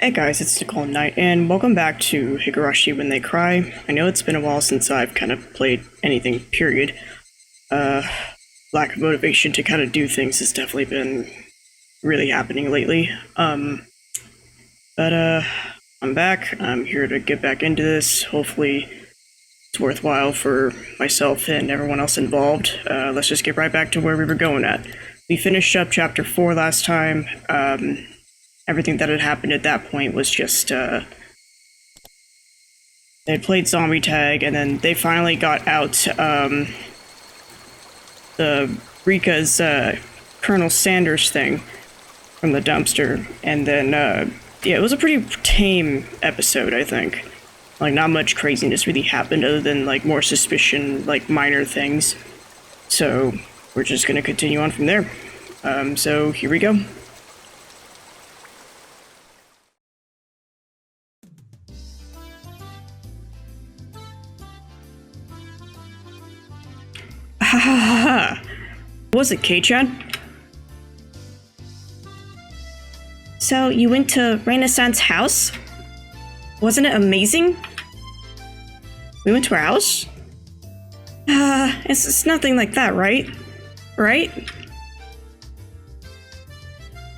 Hey guys, it's Nicole Knight, and welcome back to Higurashi When They Cry. I know it's been a while since I've kind of played anything, period. Lack of motivation to kind of do things has definitely been really happening lately. I'm back. I'm here to get back into this. Hopefully it's worthwhile for myself and everyone else involved. Let's just get right back to where we were going at. We finished up chapter 4 last time. Everything that had happened at that point was just, they had played zombie tag, and then they finally got out, the Rika's, Colonel Sanders thing from the dumpster, and then, yeah, it was a pretty tame episode, I think. Like, not much craziness really happened other than, like, more suspicion, like, minor things. So, we're just gonna continue on from there. So, here we go. Ha ha ha ha! Was it Kei-chan? So, you went to Renaissance house? Wasn't it amazing? We went to her house? It's nothing like that, right? Right?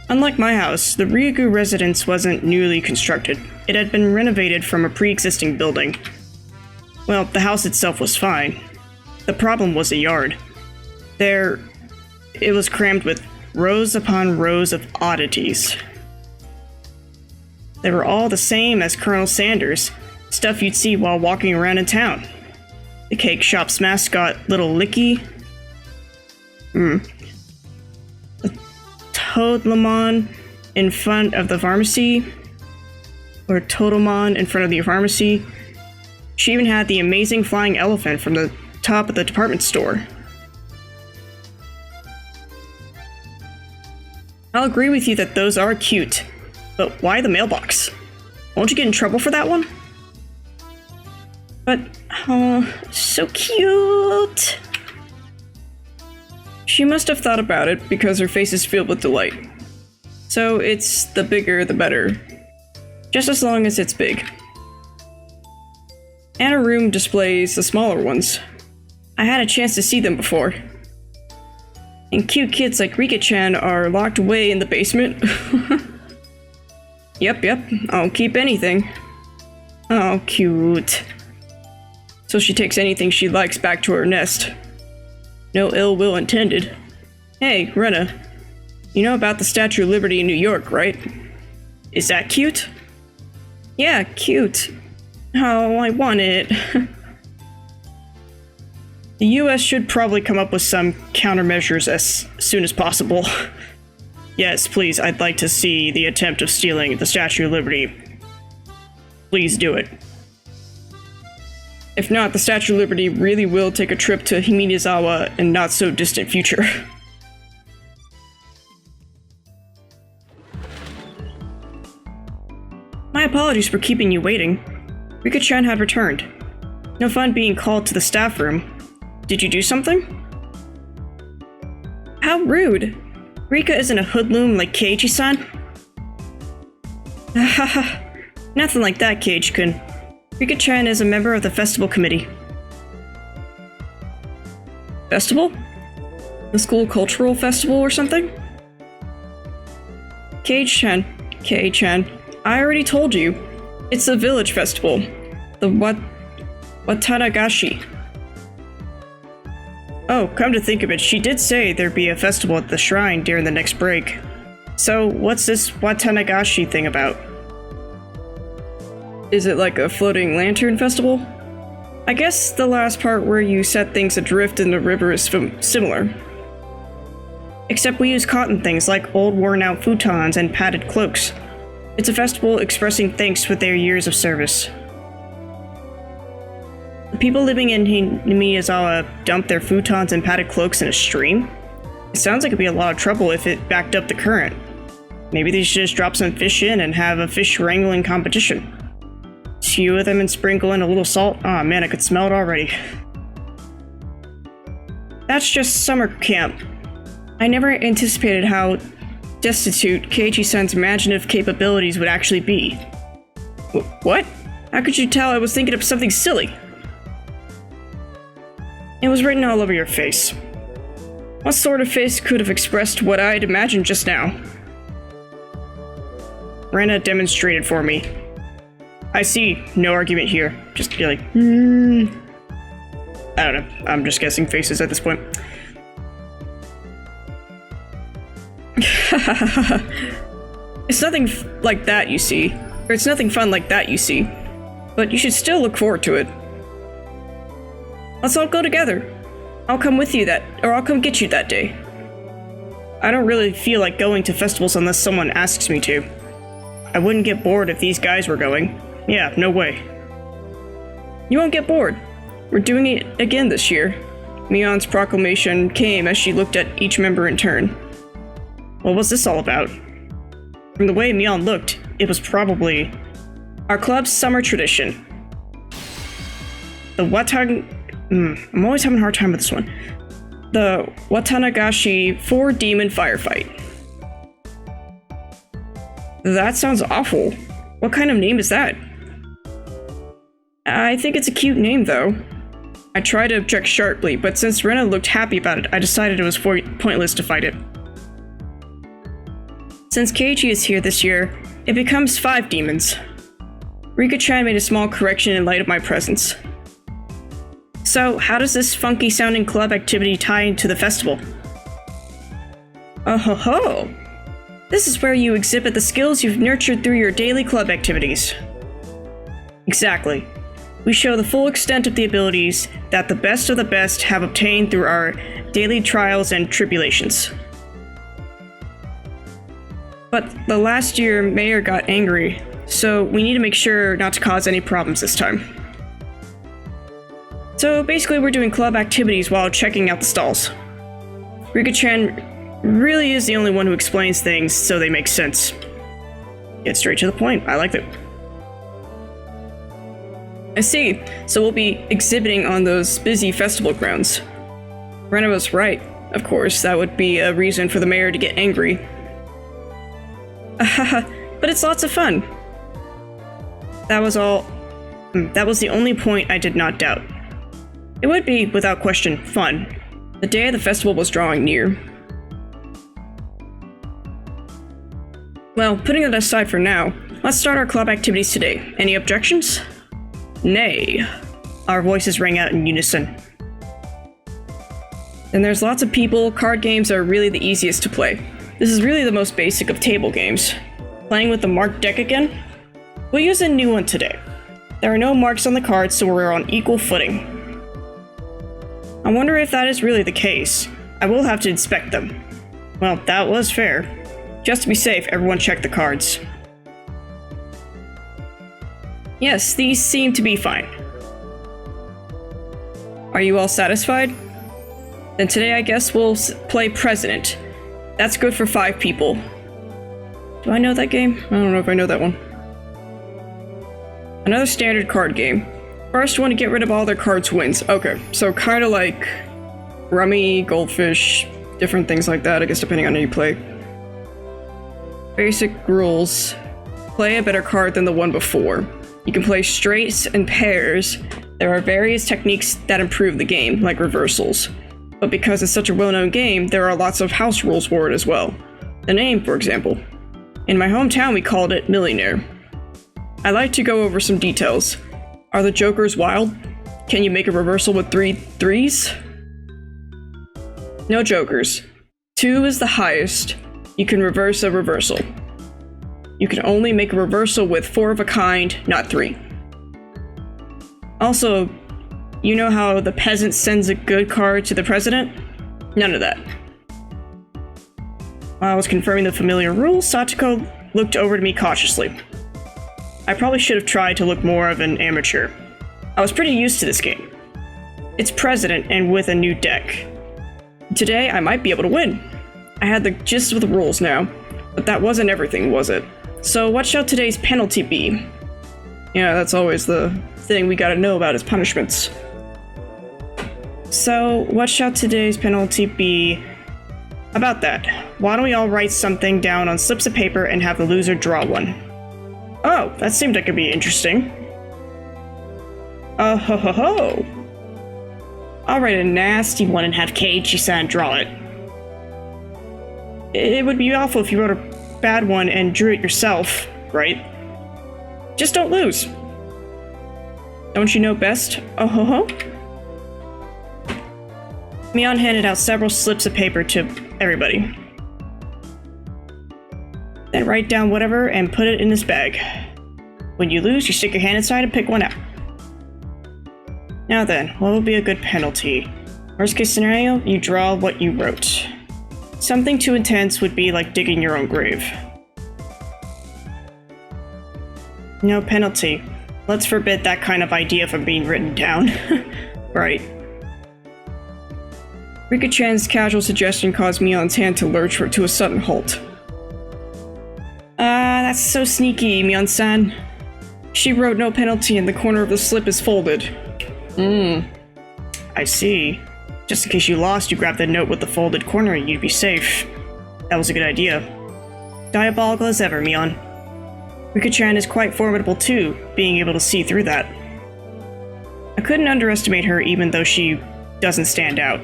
Unlike my house, the Ryugu residence wasn't newly constructed. It had been renovated from a pre-existing building. Well, the house itself was fine. The problem was the yard. It was crammed with rows upon rows of oddities. They were all the same as Colonel Sanders, stuff you'd see while walking around in town. The cake shop's mascot, Little Licky. The Toadlamon in front of the pharmacy. Or Totemon in front of the pharmacy. She even had the amazing flying elephant from the top of the department store. I'll agree with you that those are cute, but why the mailbox? Won't you get in trouble for that one? But, oh, so cute! She must have thought about it because her face is filled with delight. So it's the bigger the better. Just as long as it's big. And her room displays the smaller ones. I had a chance to see them before. And cute kids like Rika-chan are locked away in the basement. Yep, I'll keep anything. Oh, cute. So she takes anything she likes back to her nest. No ill will intended. Hey, Rena. You know about the Statue of Liberty in New York, right? Is that cute? Yeah, cute. Oh, I want it. The US should probably come up with some countermeasures as soon as possible. Yes, please, I'd like to see the attempt of stealing the Statue of Liberty. Please do it. If not, the Statue of Liberty really will take a trip to Himinizawa in not so distant future. My apologies for keeping you waiting. Rika-chan had returned. No fun being called to the staff room. Did you do something? How rude! Rika isn't a hoodlum like Keiichi-san. Haha, nothing like that, Keiichi-kun. Rika-chan is a member of the festival committee. Festival? The school cultural festival or something? Kei-chan, I already told you. It's the village festival. The Watanagashi. Oh, come to think of it, she did say there'd be a festival at the shrine during the next break. So, what's this Watanagashi thing about? Is it like a floating lantern festival? I guess the last part where you set things adrift in the river is similar. Except we use cotton things like old worn-out futons and padded cloaks. It's a festival expressing thanks for their years of service. The people living in Himinizawa dump their futons and padded cloaks in a stream? It sounds like it'd be a lot of trouble if it backed up the current. Maybe they should just drop some fish in and have a fish wrangling competition. Skewer them and sprinkle in a little salt. Aw, man, I could smell it already. That's just summer camp. I never anticipated how destitute Keiichi-san's imaginative capabilities would actually be. What? How could you tell I was thinking of something silly? It was written all over your face. What sort of face could have expressed what I'd imagined just now? Rena demonstrated for me. I see. No argument here. Just be like, I don't know. I'm just guessing faces at this point. It's nothing like that, you see. Or it's nothing fun like that, you see. But you should still look forward to it. Let's all go together. I'll come with you I'll come get you that day. I don't really feel like going to festivals unless someone asks me to. I wouldn't get bored if these guys were going. Yeah, no way. You won't get bored. We're doing it again this year. Mion's proclamation came as she looked at each member in turn. What was this all about? From the way Mion looked, it was probably our club's summer tradition. The I'm always having a hard time with this one. The Watanagashi 4-demon firefight. That sounds awful. What kind of name is that? I think it's a cute name, though. I tried to object sharply, but since Rena looked happy about it, I decided it was pointless to fight it. Since Keiichi is here this year, it becomes 5 demons. Rika-chan made a small correction in light of my presence. So, how does this funky-sounding club activity tie into the festival? Oh ho ho! This is where you exhibit the skills you've nurtured through your daily club activities. Exactly. We show the full extent of the abilities that the best of the best have obtained through our daily trials and tribulations. But the last year, Mayor got angry, so we need to make sure not to cause any problems this time. So basically we're doing club activities while checking out the stalls. Rika-chan really is the only one who explains things so they make sense. Get straight to the point. I like it. I see. So we'll be exhibiting on those busy festival grounds. Rena was right. Of course, that would be a reason for the mayor to get angry. But it's lots of fun. That was the only point I did not doubt. It would be, without question, fun. The day of the festival was drawing near. Well, putting that aside for now, let's start our club activities today. Any objections? Nay. Our voices rang out in unison. And there's lots of people. Card games are really the easiest to play. This is really the most basic of table games. Playing with the marked deck again? We'll use a new one today. There are no marks on the cards, so we're on equal footing. I wonder if that is really the case. I will have to inspect them. Well, that was fair. Just to be safe, everyone check the cards. Yes, these seem to be fine. Are you all satisfied? Then today I guess we'll play President. That's good for 5 people. Do I know that game? I don't know if I know that one. Another standard card game. First one to get rid of all their cards wins. Okay, so kind of like Rummy, Goldfish, different things like that, I guess depending on how you play. Basic rules. Play a better card than the one before. You can play straights and pairs. There are various techniques that improve the game, like reversals. But because it's such a well-known game, there are lots of house rules for it as well. The name, for example. In my hometown, we called it Millionaire. I like to go over some details. Are the jokers wild? Can you make a reversal with 3 threes? No jokers. 2 is the highest. You can reverse a reversal. You can only make a reversal with 4 of a kind, not 3. Also, you know how the peasant sends a good card to the president? None of that. While I was confirming the familiar rules, Satoko looked over to me cautiously. I probably should have tried to look more of an amateur. I was pretty used to this game. It's President and with a new deck. Today, I might be able to win. I had the gist of the rules now, but that wasn't everything, was it? So what shall today's penalty be? Yeah, that's always the thing we gotta know about is punishments. So, what shall today's penalty be? About that. why don't we all write something down on slips of paper and have the loser draw one? Oh, that seemed like it'd be interesting. Oh ho ho ho! I'll write a nasty one and have Keiichi-san draw it. It would be awful if you wrote a bad one and drew it yourself, right? Just don't lose. Don't you know best? Oh ho ho? Mion handed out several slips of paper to everybody. Then write down whatever and put it in this bag. When you lose, you stick your hand inside and pick one out. Now then, what would be a good penalty? Worst case scenario, you draw what you wrote. Something too intense would be like digging your own grave. No penalty. Let's forbid that kind of idea from being written down. Right. Rika-chan's casual suggestion caused Mion's hand to lurch to a sudden halt. That's so sneaky, Mion-san. She wrote no penalty and the corner of the slip is folded. I see. Just in case you lost, you grabbed the note with the folded corner and you'd be safe. That was a good idea. Diabolical as ever, Mion. Rika-chan is quite formidable too, being able to see through that. I couldn't underestimate her even though she doesn't stand out.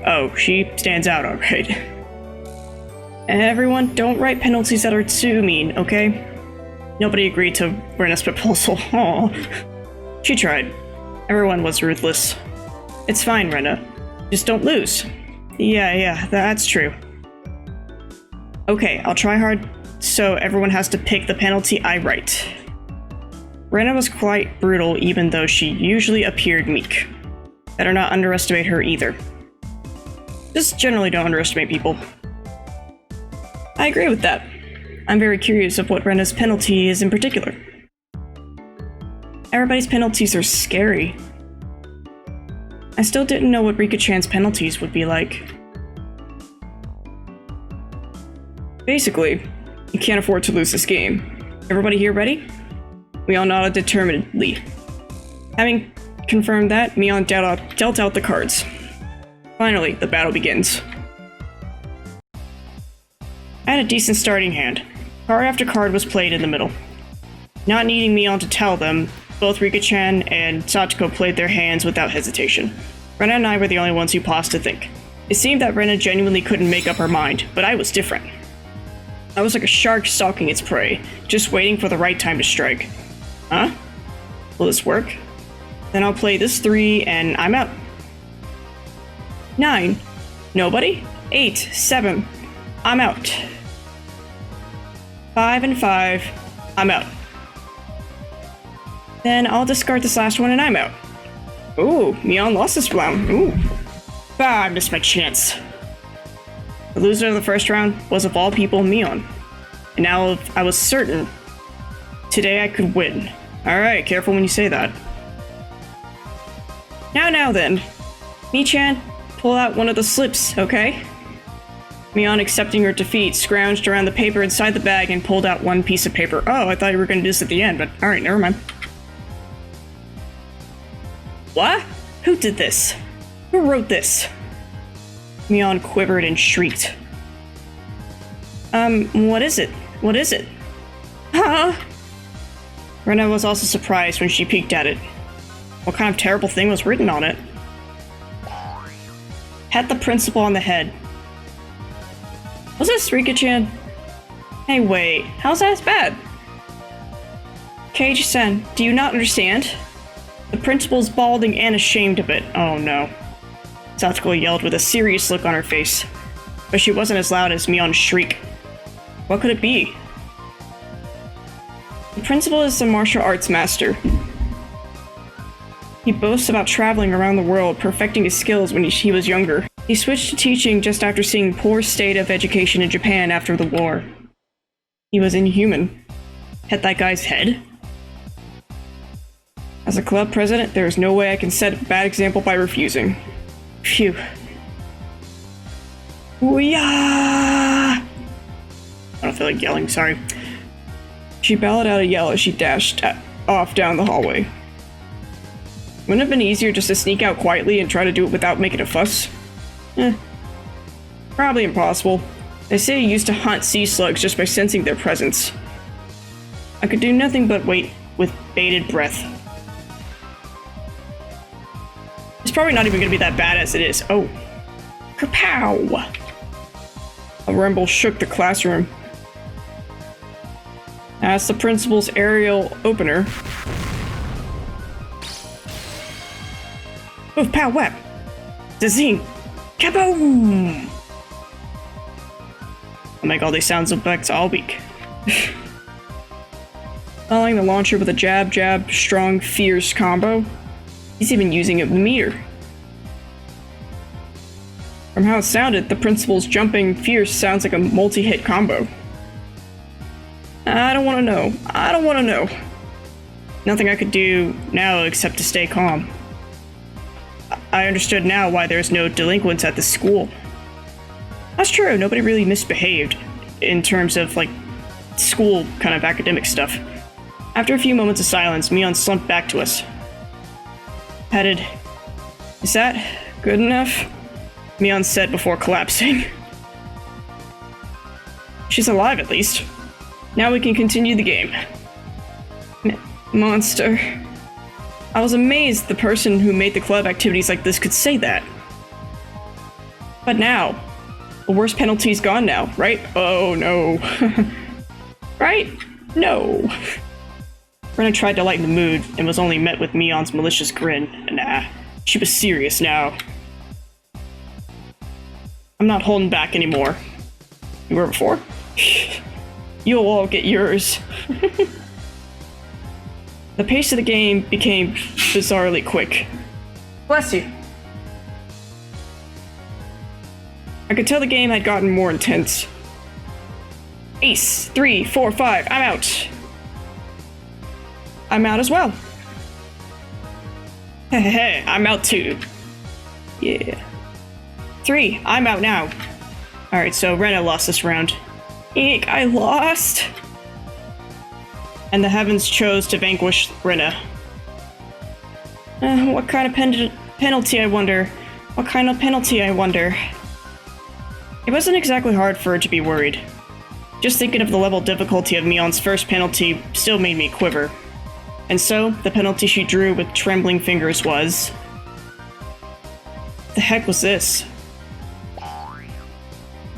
Oh, she stands out alright. Everyone, don't write penalties that are too mean, okay? Nobody agreed to Rena's proposal. Aww. She tried. Everyone was ruthless. It's fine, Rena. Just don't lose. Yeah, that's true. Okay, I'll try hard, so everyone has to pick the penalty I write. Rena was quite brutal even though she usually appeared meek. Better not underestimate her either. Just generally don't underestimate people. I agree with that. I'm very curious of what Rena's penalty is in particular. Everybody's penalties are scary. I still didn't know what Rika-chan's penalties would be like. Basically, you can't afford to lose this game. Everybody here ready? We all nodded determinedly. Having confirmed that, Mion dealt out the cards. Finally, the battle begins. I had a decent starting hand. Card after card was played in the middle. Not needing Mion to tell them, both Rika-chan and Sachiko played their hands without hesitation. Rena and I were the only ones who paused to think. It seemed that Rena genuinely couldn't make up her mind, but I was different. I was like a shark stalking its prey, just waiting for the right time to strike. Huh? Will this work? Then I'll play this 3 and I'm out. 9. Nobody? 8, 7. I'm out. 5 and 5. I'm out. Then I'll discard this last one and I'm out. Ooh, Mion lost this round. Ooh. I missed my chance. The loser of the first round was, of all people, Mion. And now I was certain today I could win. Alright, careful when you say that. Now then. Mi-chan, pull out one of the slips, okay? Mion, accepting her defeat, scrounged around the paper inside the bag and pulled out one piece of paper. Oh, I thought you were going to do this at the end, but alright, never mind. What? Who did this? Who wrote this? Mion quivered and shrieked. What is it? What is it? Huh? Rena was also surprised when she peeked at it. What kind of terrible thing was written on it? Pat the principal on the head. Was this Rika-chan? Hey, wait. How's that as bad? Keiichi-san, do you not understand? The principal's balding and ashamed of it. Oh no. Sachiko yelled with a serious look on her face. But she wasn't as loud as Mion's shriek. What could it be? The principal is a martial arts master. He boasts about traveling around the world, perfecting his skills when he was younger. He switched to teaching just after seeing poor state of education in Japan after the war. He was inhuman. Hit that guy's head? As a club president, there is no way I can set a bad example by refusing. Phew. Ooh-yah! I don't feel like yelling, sorry. She bellowed out a yell as she dashed off down the hallway. Wouldn't it have been easier just to sneak out quietly and try to do it without making a fuss? Probably impossible. They say he used to hunt sea slugs just by sensing their presence. I could do nothing but wait with bated breath. It's probably not even gonna be that bad as it is. Oh. Kapow! A rumble shook the classroom. As the principal's aerial opener. Oof, pow, whap! Zing! Kaboom! I'll make all these sounds effects all week. Following the launcher with a jab, jab, strong, fierce combo. He's even using a meter. From how it sounded, the principal's jumping fierce sounds like a multi-hit combo. I don't want to know. I don't want to know. Nothing I could do now except to stay calm. I understood now why there's no delinquents at the school. That's true, nobody really misbehaved in terms of, like, school kind of academic stuff. After a few moments of silence, Mion slumped back to us. Headed. Is that good enough? Mion said before collapsing. She's alive, at least. Now we can continue the game. Monster. I was amazed the person who made the club activities like this could say that. But now, the worst penalty's gone now, right? Oh no. Right? No. Rena tried to lighten the mood and was only met with Mion's malicious grin. Nah, she was serious now. I'm not holding back anymore. You were before? You'll all get yours. The pace of the game became bizarrely quick. Bless you. I could tell the game had gotten more intense. Ace, 3, 4, 5, I'm out. I'm out as well. Hey, I'm out too. Yeah. 3, I'm out now. Alright, so Rena lost this round. Eek, I lost. And the heavens chose to vanquish Rena. What kind of penalty, I wonder? What kind of penalty, I wonder? It wasn't exactly hard for her to be worried. Just thinking of the level of difficulty of Mion's first penalty still made me quiver. And so, the penalty she drew with trembling fingers was... The heck was this?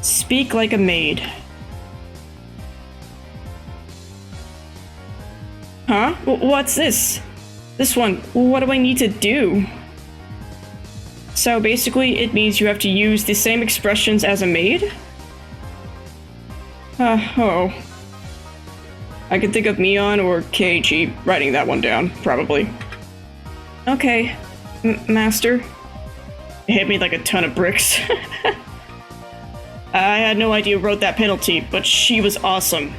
Speak like a maid. Huh? What's this? This one, what do I need to do? So basically, it means you have to use the same expressions as a maid? Oh. I could think of Mion or Keiji writing that one down, probably. Okay, Master. It hit me like a ton of bricks. I had no idea who wrote that penalty, but she was awesome.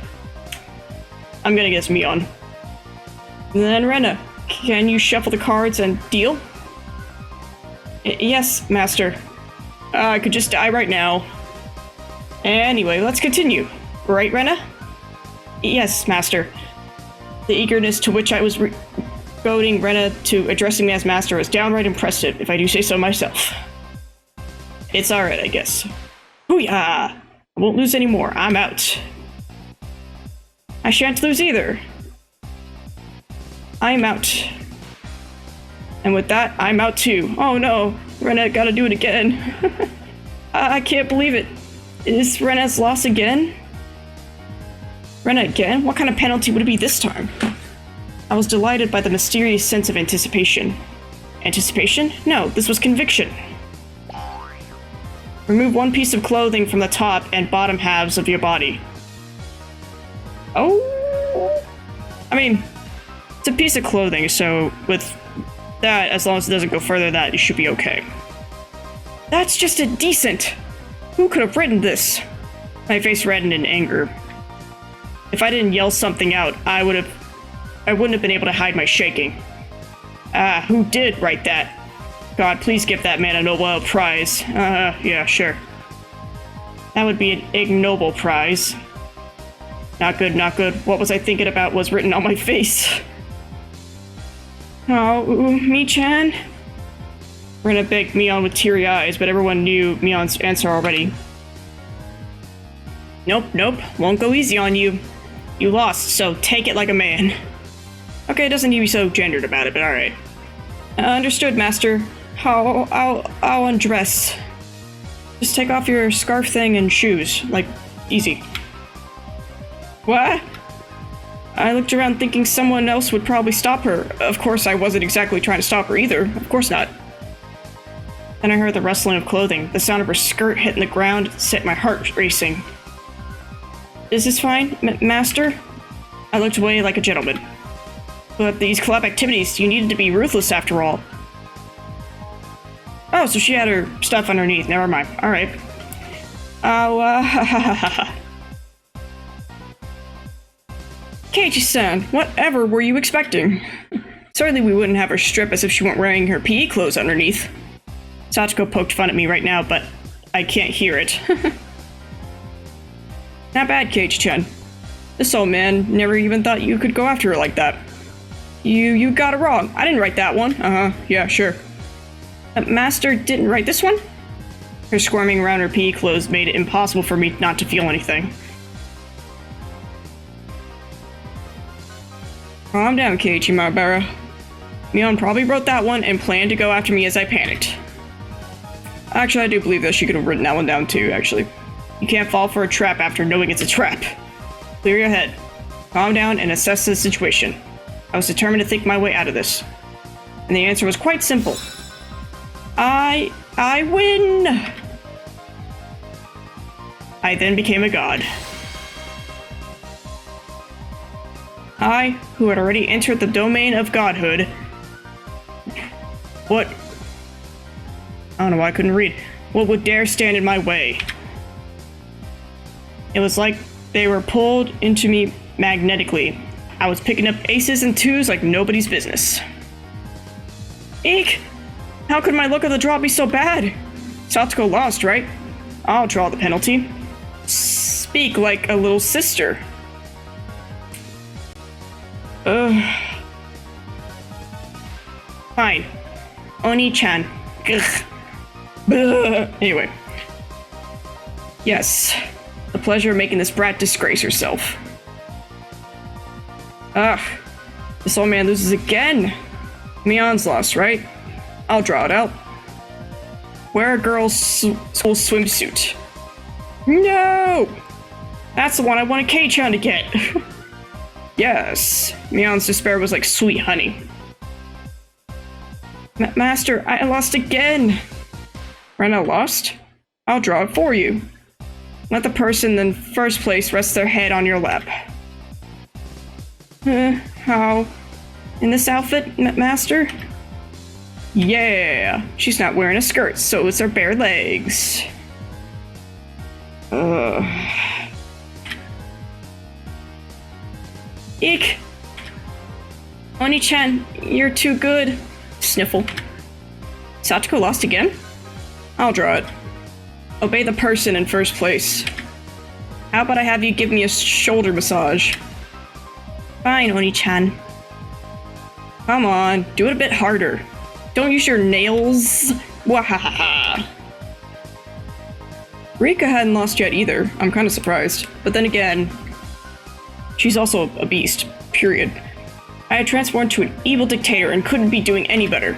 I'm gonna guess Mion. Then Rena, can you shuffle the cards and deal? Yes, Master. I could just die right now. Anyway, let's continue. Right, Rena? Yes, Master. The eagerness to which I was goading Rena to addressing me as Master was downright impressive, if I do say so myself. It's alright, I guess. Hoo-yah! I won't lose anymore. I'm out. I shan't lose either. I'm out. And with that, I'm out too. Oh no, Rena gotta do it again. I can't believe it. Is Rena's loss again? Rena again? What kind of penalty would it be this time? I was delighted by the mysterious sense of anticipation. Anticipation? No, this was conviction. Remove one piece of clothing from the top and bottom halves of your body. Oh? I mean, it's a piece of clothing, so with that, as long as it doesn't go further than that, you should be okay. That's just indecent! Who could have written this? My face reddened in anger. If I didn't yell something out, I wouldn't have been able to hide my shaking. Who did write that? God, please give that man a Nobel Prize. Yeah, sure. That would be an ignoble prize. Not good, not good. What was I thinking about was written on my face. Oh, Mi-chan? Rena begged Mion with teary eyes, but everyone knew Mion's answer already. Nope, nope, won't go easy on you. You lost, so take it like a man. Okay, doesn't need to be so gendered about it, but alright. Understood, Master. I'll undress. Just take off your scarf thing and shoes. Like, easy. What? I looked around thinking someone else would probably stop her. Of course, I wasn't exactly trying to stop her either. Of course not. Then I heard the rustling of clothing. The sound of her skirt hitting the ground set my heart racing. Is this fine, Master? I looked away like a gentleman. But these club activities, you needed to be ruthless after all. Oh, so she had her stuff underneath. Never mind. Alright. Keiichi-san, whatever were you expecting? Certainly we wouldn't have her strip as if she weren't wearing her PE clothes underneath. Sachiko poked fun at me right now, but I can't hear it. Not bad, Keiichi-chan. This old man never even thought you could go after her like that. You got it wrong. I didn't write that one. Yeah, sure. Master didn't write this one? Her squirming around her PE clothes made it impossible for me not to feel anything. Calm down, Keiichi Maebara. Mion probably wrote that one and planned to go after me as I panicked. Actually, I do believe that she could have written that one down too, actually. You can't fall for a trap after knowing it's a trap. Clear your head. Calm down and assess the situation. I was determined to think my way out of this. And the answer was quite simple. I win! I then became a god. I, who had already entered the domain of godhood... What? I don't know why I couldn't read. What would dare stand in my way? It was like they were pulled into me magnetically. I was picking up aces and twos like nobody's business. Eek! How could my luck of the draw be so bad? Satsuko lost, right? I'll draw the penalty. Speak like a little sister. Fine. Oni-chan. Anyway. Yes. The pleasure of making this brat disgrace herself. Ugh. This old man loses again. Mion's lost, right? I'll draw it out. Wear a girl's school swimsuit. No! That's the one I wanted Kei-chan to get. Yes. Mion's despair was like sweet honey. Master, I lost again. Rena lost? I'll draw it for you. Let the person in first place rest their head on your lap. How? In this outfit, Master? Yeah, she's not wearing a skirt, so it's her bare legs. Eek! Oni-chan, you're too good. Sniffle. Sachiko lost again? I'll draw it. Obey the person in first place. How about I have you give me a shoulder massage? Fine, Oni-chan. Come on, do it a bit harder. Don't use your nails. Wahahaha. Rika hadn't lost yet either. I'm kind of surprised. But then again, she's also a beast. Period. I had transformed to an evil dictator and couldn't be doing any better.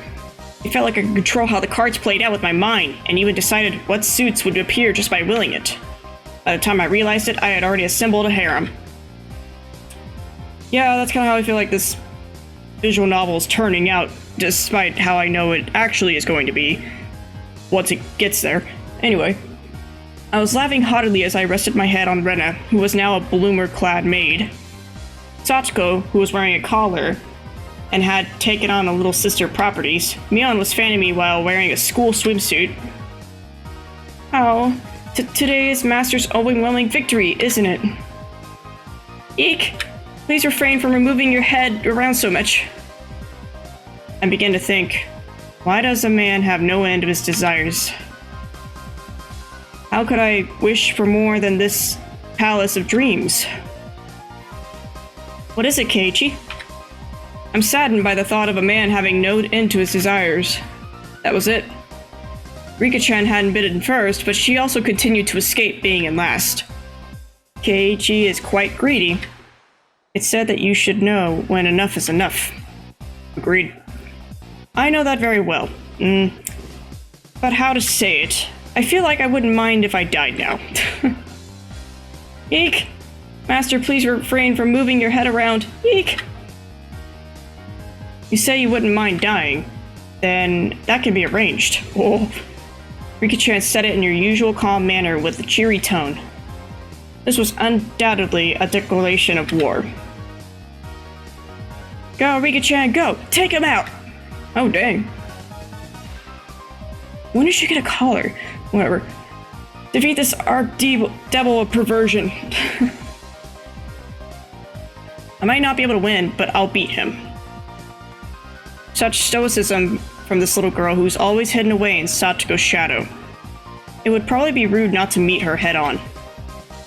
It felt like I could control how the cards played out with my mind, and even decided what suits would appear just by willing it. By the time I realized it, I had already assembled a harem. Yeah, that's kind of how I feel like this visual novel is turning out, despite how I know it actually is going to be once it gets there. Anyway, I was laughing haughtily as I rested my head on Rena, who was now a bloomer-clad maid. Sachiko, who was wearing a collar and had taken on a little sister properties. Mion was fanning me while wearing a school swimsuit. Oh, today is Master's overwhelming victory, isn't it? Eek! Please refrain from removing your head around so much. I began to think, why does a man have no end of his desires? How could I wish for more than this palace of dreams? What is it, Keiichi? I'm saddened by the thought of a man having no end to his desires. That was it. Rika-chan hadn't been in first, but she also continued to escape being in last. Keiichi is quite greedy. It's said that you should know when enough is enough. Agreed. I know that very well. But how to say it? I feel like I wouldn't mind if I died now. Eek! Master, please refrain from moving your head around. Eek! You say you wouldn't mind dying. Then that can be arranged. Oh. Rika-chan said it in your usual calm manner with a cheery tone. This was undoubtedly a declaration of war. Go, Rika-chan, go! Take him out! Oh, dang. When did she get a collar? Whatever. Defeat this devil of perversion. I might not be able to win, but I'll beat him. Such stoicism from this little girl who's always hidden away in Satoko's shadow. It would probably be rude not to meet her head on.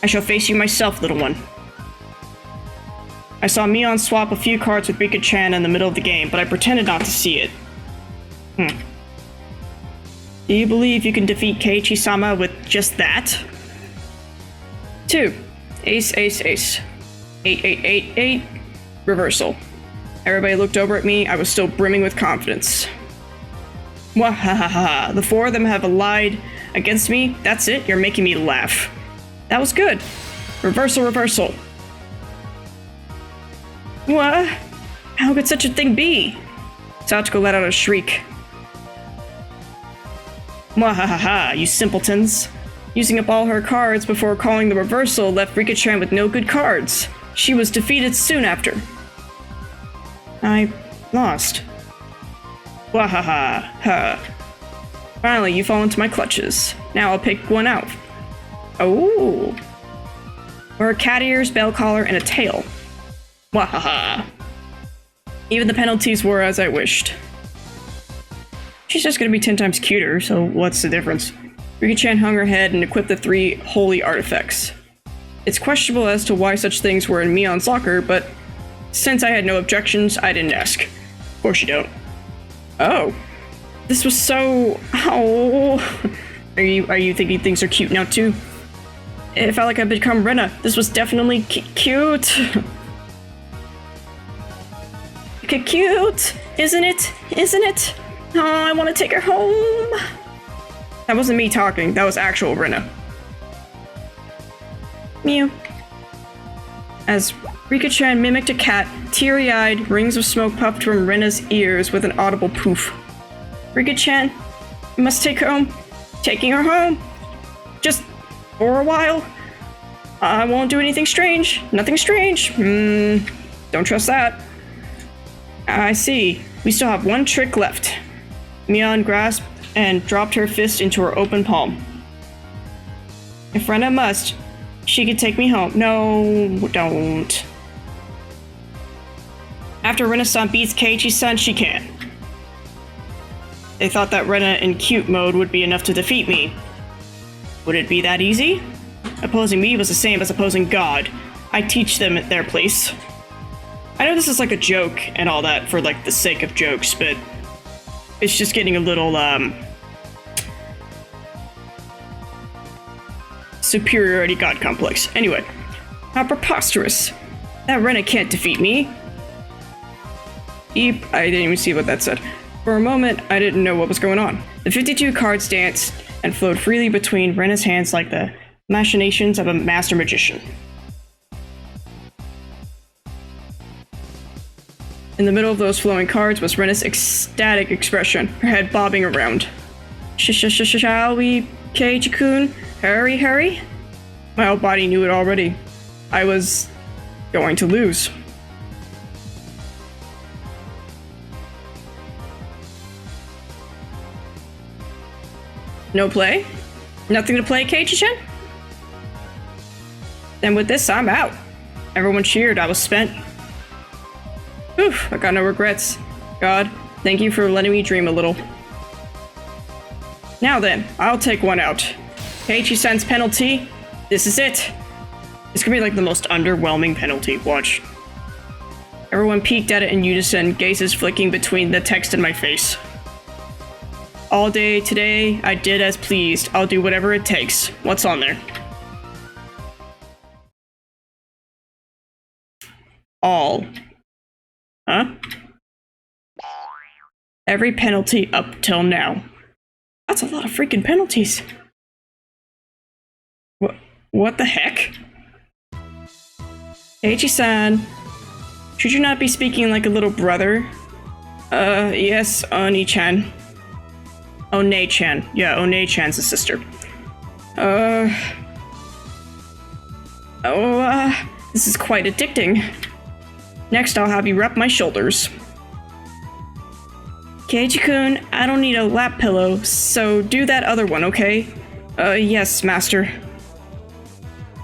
I shall face you myself, little one. I saw Mion swap a few cards with Rika-chan in the middle of the game, but I pretended not to see it. Do you believe you can defeat Keiichi-sama with just that? 2. Ace, ace, ace. 8, 8, 8, 8. Reversal. Everybody looked over at me. I was still brimming with confidence. Wahahaha. The 4 of them have lied against me. That's it? You're making me laugh. That was good. Reversal, reversal. What? How could such a thing be? Satoko let out a shriek. Mwahahaha, you simpletons. Using up all her cards before calling the reversal left Rika-chan with no good cards. She was defeated soon after. I lost. Wahaha, ha. Finally, you fall into my clutches. Now I'll pick one out. Oh. Or cat ears, bell collar, and a tail. Wahaha. Even the penalties were as I wished. She's just gonna be 10 times cuter, so what's the difference? Rika-chan hung her head and equipped the 3 holy artifacts. It's questionable as to why such things were in Mion's locker, but since I had no objections, I didn't ask. Of course you don't. Oh. This was so... Oh. Are you thinking things are cute now too? It felt like I'd become Rena. This was definitely cute. Cute, isn't it? Isn't it? Oh, I want to take her home. That wasn't me talking. That was actual Rena. Mew. As Rika-chan mimicked a cat, teary-eyed, rings of smoke puffed from Rena's ears with an audible poof. Rika-chan, you must take her home. Taking her home. Just for a while. I won't do anything strange. Nothing strange. Don't trust that. I see. We still have one trick left. Mion grasped and dropped her fist into her open palm. If Rena must, she could take me home. No, don't. After Rena-san beats Keiichi-san, she can. They thought that Rena in cute mode would be enough to defeat me. Would it be that easy? Opposing me was the same as opposing God. I teach them at their place. I know this is like a joke and all that for like the sake of jokes, but it's just getting a little, superiority god complex. Anyway, how preposterous. That Rena can't defeat me. Eep, I didn't even see what that said. For a moment, I didn't know what was going on. The 52 cards danced and flowed freely between Rena's hands like the machinations of a master magician. In the middle of those flowing cards was Rena's ecstatic expression, her head bobbing around. Shall we, Keiichi-kun? Hurry, hurry? My whole body knew it already. I was going to lose. No play? Nothing to play, Keiichi-chan? Then with this, I'm out. Everyone cheered. I was spent. Oof, I got no regrets. God, thank you for letting me dream a little. Now then, I'll take one out. Keiichi-san's penalty. This is it. This could be like the most underwhelming penalty. Watch. Everyone peeked at it in unison, gazes flicking between the text and my face. All day today, I did as pleased. I'll do whatever it takes. What's on there? all. Huh? Every penalty up till now. That's a lot of freaking penalties. What the heck? Eiichi-san, should you not be speaking like a little brother? Yes, Oni-chan. One-chan. Yeah, One-chan's a sister. This is quite addicting. Next, I'll have you rub my shoulders. Keiichi-kun, I don't need a lap pillow, so do that other one, okay? Yes, master.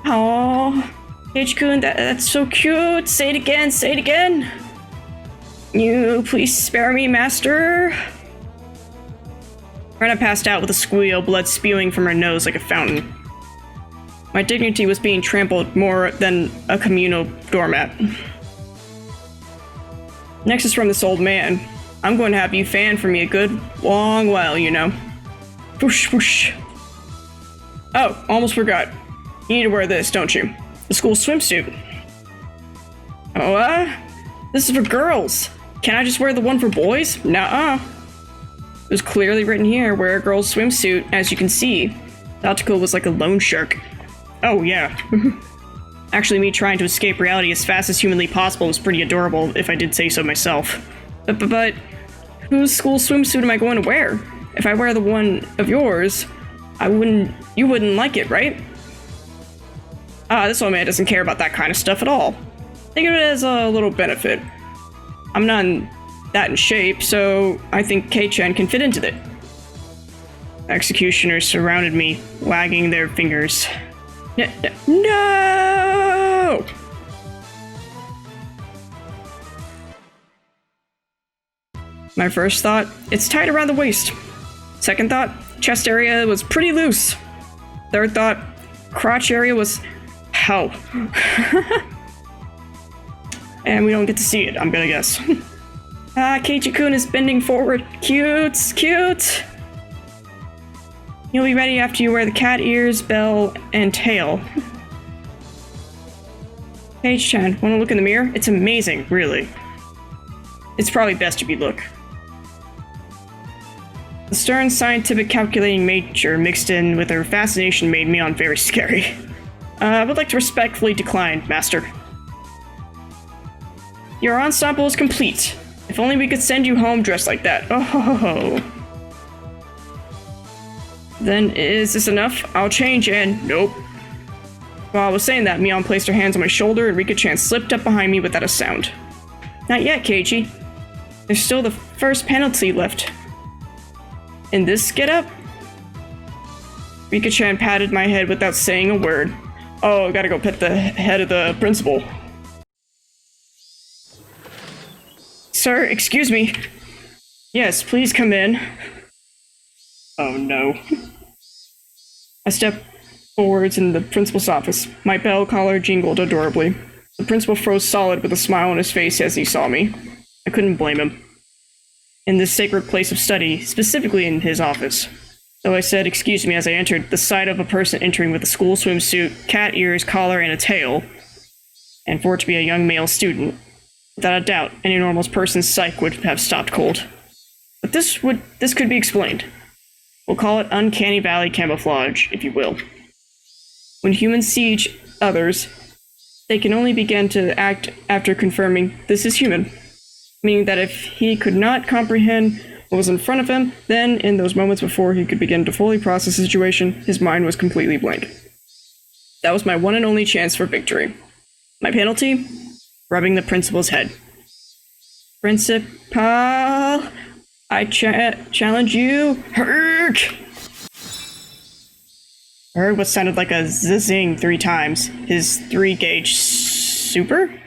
Aww. Keiichi-kun, that's so cute. Say it again, say it again. You please spare me, master. Rena passed out with a squeal, blood spewing from her nose like a fountain. My dignity was being trampled more than a communal doormat. Next is from this old man. I'm going to have you fan for me a good long while, you know. Whoosh, whoosh. Oh, almost forgot. You need to wear this, don't you? The school swimsuit. Oh, this is for girls. Can I just wear the one for boys? Nuh-uh. It was clearly written here, wear a girl's swimsuit, as you can see. Nautical was like a loan shark. Oh, yeah. Actually, me trying to escape reality as fast as humanly possible was pretty adorable, if I did say so myself. But whose school swimsuit am I going to wear? If I wear the one of yours, you wouldn't like it, right? This old man doesn't care about that kind of stuff at all. Think of it as a little benefit. I'm not that in shape, so I think Kei-chan can fit into it. Executioners surrounded me, wagging their fingers. No! My first thought, it's tight around the waist. Second thought, chest area was pretty loose. Third thought, crotch area was hell. And we don't get to see it, I'm gonna guess. Keiichi-kun is bending forward. Cute, cute. You'll be ready after you wear the cat ears, bell, and tail. Keiichi-chan, wanna look in the mirror? It's amazing, really. It's probably best if you look. The stern, scientific, calculating nature mixed in with her fascination made Mion very scary. I would like to respectfully decline, master. Your ensemble is complete. If only we could send you home dressed like that. Oh ho ho ho. Then is this enough? I'll change and nope. While I was saying that, Mion placed her hands on my shoulder and Rika-chan slipped up behind me without a sound. Not yet, Keiichi. There's still the first penalty left. In this get-up? Rika-chan patted my head without saying a word. Oh, I gotta go pet the head of the principal. Sir, excuse me. Yes, please come in. Oh no. I stepped forwards in the principal's office. My bell collar jingled adorably. The principal froze solid with a smile on his face as he saw me. I couldn't blame him. In this sacred place of study, specifically in his office. So I said, excuse me, as I entered, the sight of a person entering with a school swimsuit, cat ears, collar, and a tail, and for it to be a young male student. Without a doubt, any normal person's psyche would have stopped cold. But this could be explained. We'll call it uncanny valley camouflage, if you will. When humans see others, they can only begin to act after confirming this is human. Meaning that if he could not comprehend what was in front of him, then in those moments before he could begin to fully process the situation, his mind was completely blank. That was my one and only chance for victory. My penalty? Rubbing the principal's head. Principal, I challenge you. Herk! I heard what sounded like a zizzing 3 times. His 3-gauge super?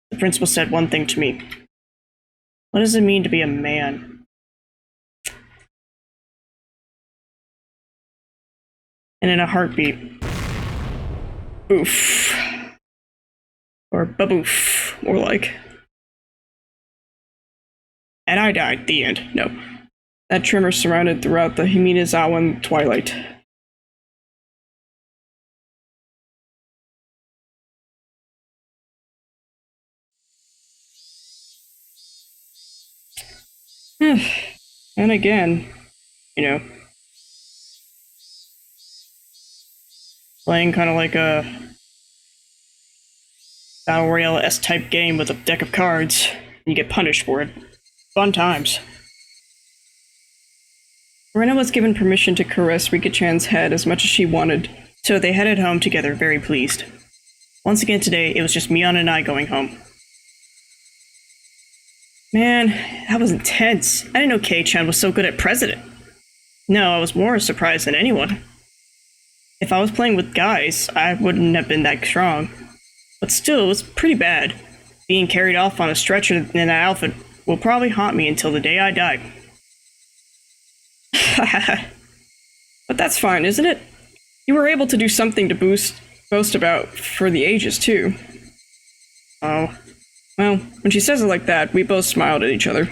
The principal said one thing to me. What does it mean to be a man? And in a heartbeat. Oof. Or baboof, more like. And I died. The end. No. That tremor surrounded throughout the Himinazawan twilight. And again, you know, playing kind of like a Battle Royale-esque type game with a deck of cards, and you get punished for it. Fun times. Rena was given permission to caress Rika-chan's head as much as she wanted, so they headed home together, very pleased. Once again today, it was just Mion and I going home. Man, that was intense. I didn't know Kei-chan was so good at President. No, I was more surprised than anyone. If I was playing with guys, I wouldn't have been that strong. But still, it was pretty bad. Being carried off on a stretcher in that outfit will probably haunt me until the day I die. But that's fine, isn't it? You were able to do something to boast about for the ages, too. Oh. Well, when she says it like that, we both smiled at each other.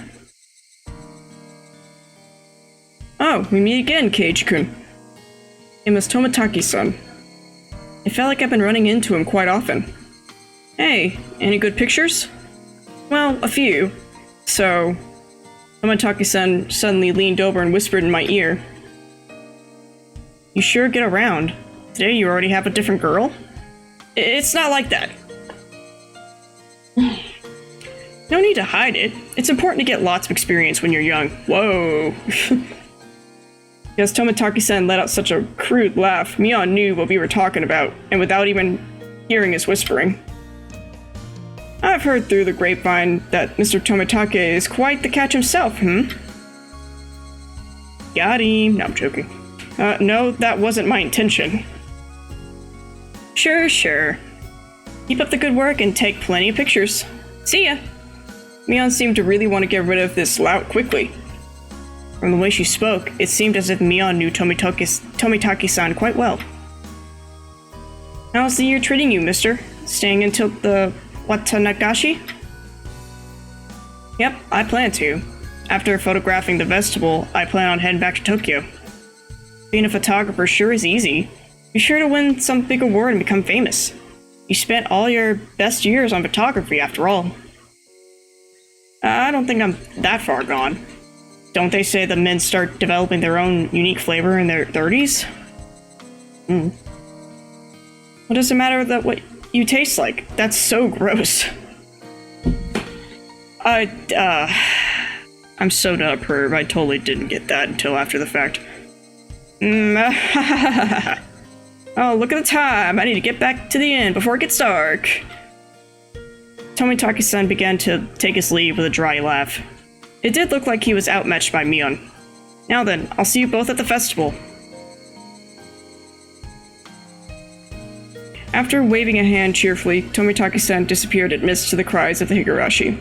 Oh, we meet again, Keiji-kun. It was Tomitaki-san. It felt like I've been running into him quite often. Hey, any good pictures? Well, a few. So, Tomitaki-san suddenly leaned over and whispered in my ear. You sure get around. Today you already have a different girl? It's not like that. No need to hide it. It's important to get lots of experience when you're young. Whoa. Because Tomitaki-san let out such a crude laugh, Mion knew what we were talking about, and without even hearing his whispering. I've heard through the grapevine that Mr. Tomitake is quite the catch himself, Got him. No, I'm joking. No, that wasn't my intention. Sure. Keep up the good work and take plenty of pictures. See ya! Mion seemed to really want to get rid of this lout quickly. From the way she spoke, it seemed as if Mion knew Tomitaki-san quite well. How's the year treating you, mister? Staying until the Watanagashi? Yep, I plan to. After photographing the vestibule, I plan on heading back to Tokyo. Being a photographer sure is easy. Be sure to win some big award and become famous. You spent all your best years on photography, after all. I don't think I'm that far gone. Don't they say that men start developing their own unique flavor in their 30s? What does it matter that what you taste like? That's so gross. I'm so not a perv. I totally didn't get that until after the fact. Oh, look at the time. I need to get back to the inn before it gets dark. Tomitaki-san began to take his leave with a dry laugh. It did look like he was outmatched by Mion. Now then, I'll see you both at the festival. After waving a hand cheerfully, Tomitaki-san disappeared amidst the cries of the Higurashi.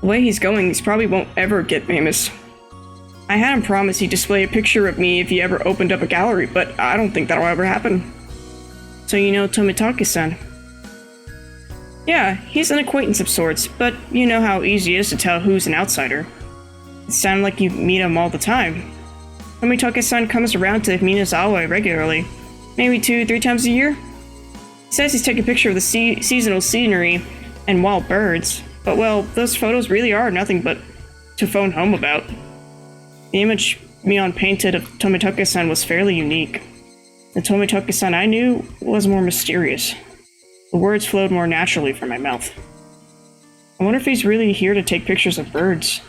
The way he's going, he probably won't ever get famous. I had him promise he'd display a picture of me if he ever opened up a gallery, but I don't think that'll ever happen. So you know Tomitaki-san? Yeah, he's an acquaintance of sorts, but you know how easy it is to tell who's an outsider. It sounded like you meet him all the time. Tomitaki-san comes around to Minazawa regularly, maybe 2-3 times a year. He says he's taking a picture of the seasonal scenery and wild birds, but well, those photos really are nothing but to phone home about. The image Mion painted of Tomitaki-san was fairly unique. The Tomitaki-san I knew was more mysterious. The words flowed more naturally from my mouth. I wonder if he's really here to take pictures of birds.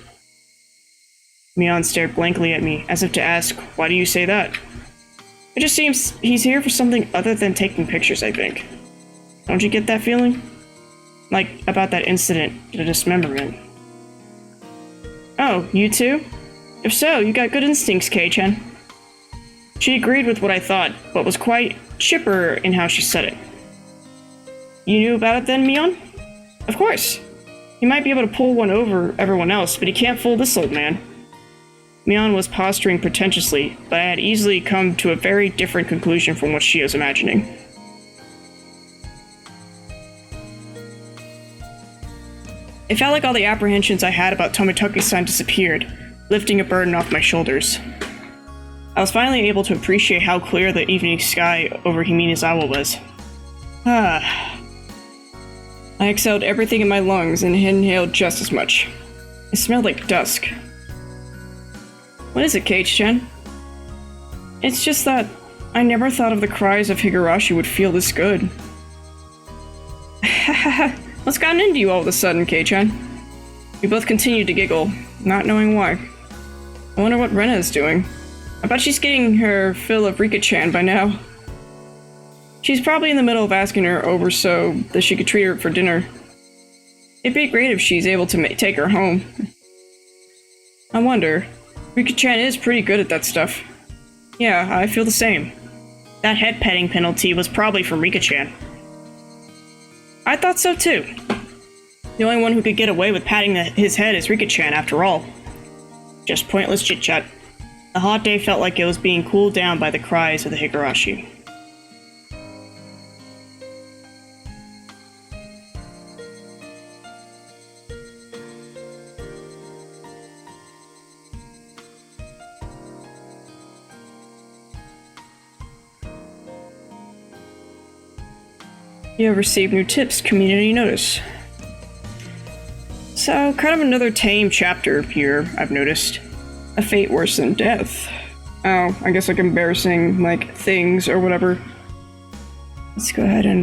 Mion stared blankly at me, as if to ask, why do you say that? It just seems he's here for something other than taking pictures, I think. Don't you get that feeling? Like, about that incident, the dismemberment. Oh, you too? If so, you got good instincts, Kei-chan. She agreed with what I thought, but was quite chipper in how she said it. You knew about it then, Mion? Of course. He might be able to pull one over everyone else, but he can't fool this old man. Mion was posturing pretentiously, but I had easily come to a very different conclusion from what she was imagining. It felt like all the apprehensions I had about Tomitaki-san disappeared, lifting a burden off my shoulders. I was finally able to appreciate how clear the evening sky over Himinazawa was. I exhaled everything in my lungs and inhaled just as much. It smelled like dusk. What is it, Kate-chan? It's just that I never thought of the cries of Higurashi would feel this good. What's gotten into you all of a sudden, Kei-chan? We both continued to giggle, not knowing why. I wonder what Rena is doing. I bet she's getting her fill of Rika-chan by now. She's probably in the middle of asking her over so that she could treat her for dinner. It'd be great if she's able to take her home. I wonder. Rika-chan is pretty good at that stuff. Yeah, I feel the same. That head petting penalty was probably from Rika-chan. I thought so too. The only one who could get away with patting his head is Rika-chan after all. Just pointless chit-chat. The hot day felt like it was being cooled down by the cries of the Higurashi. You have received new tips, community notice. So, kind of another tame chapter here, I've noticed. A fate worse than death. Oh, I guess like embarrassing, like, things or whatever. Let's go ahead and,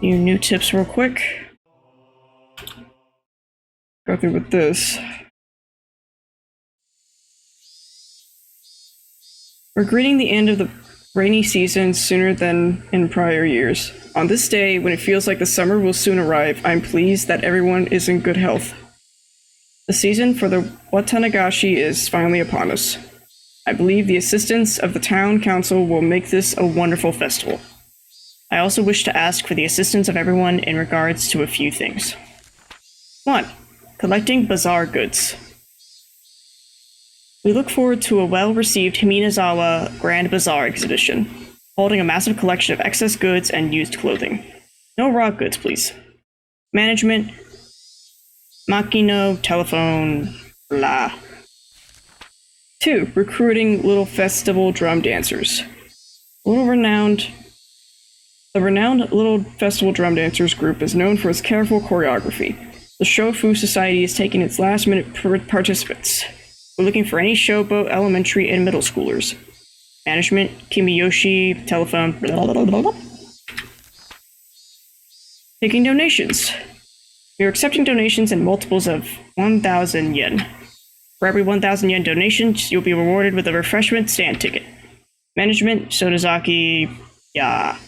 do new tips real quick. Go through with this. We're greeting the end of the rainy season sooner than in prior years. On this day, when it feels like the summer will soon arrive, I'm pleased that everyone is in good health. The season for the Watanagashi is finally upon us. I believe the assistance of the town council will make this a wonderful festival. I also wish to ask for the assistance of everyone in regards to a few things. 1. Collecting bazaar goods. We look forward to a well-received Himinazawa Grand Bazaar exhibition, holding a massive collection of excess goods and used clothing. No raw goods, please. Management, Makino, telephone, blah. 2. Recruiting little festival drum dancers. The renowned Little Festival Drum Dancers group is known for its careful choreography. The Shofu Society is taking its last-minute participants. We're looking for any showboat elementary and middle schoolers. Management, Kimiyoshi, telephone, blah, blah, blah, blah. Taking donations. We are accepting donations in multiples of 1,000 yen. For every 1,000 yen donation, you'll be rewarded with a refreshment stand ticket. Management, Sodazaki, yeah.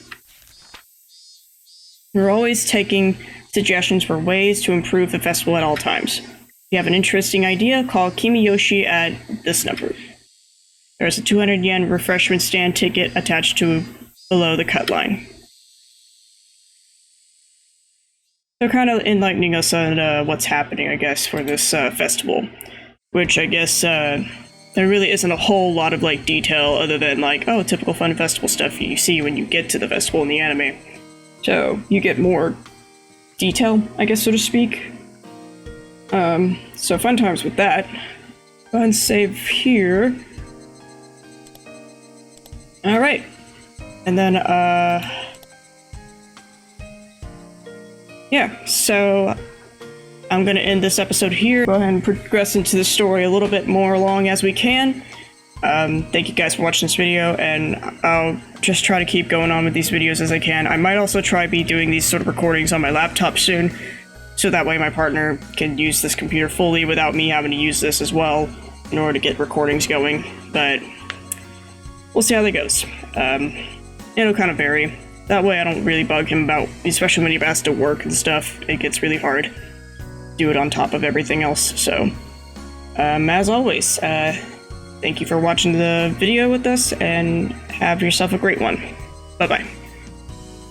We're always taking suggestions for ways to improve the festival at all times. If you have an interesting idea, call Kimiyoshi at this number. There's a 200 yen refreshment stand ticket attached to below the cut line. So kind of enlightening us on what's happening, I guess, for this festival. Which I guess there really isn't a whole lot of like detail other than like, oh, typical fun festival stuff you see when you get to the festival in the anime. So you get more detail, I guess, so to speak. So fun times with that. Go ahead and save here. Alright. And then, yeah, so I'm gonna end this episode here. Go ahead and progress into the story a little bit more along as we can. Thank you guys for watching this video, and I'll just try to keep going on with these videos as I can. I might also try be doing these sort of recordings on my laptop soon, so that way my partner can use this computer fully without me having to use this as well in order to get recordings going, but we'll see how that goes. It'll kind of vary. That way I don't really bug him about, especially when he has to work and stuff, it gets really hard to do it on top of everything else, so. As always, thank you for watching the video with us, and have yourself a great one. Bye-bye.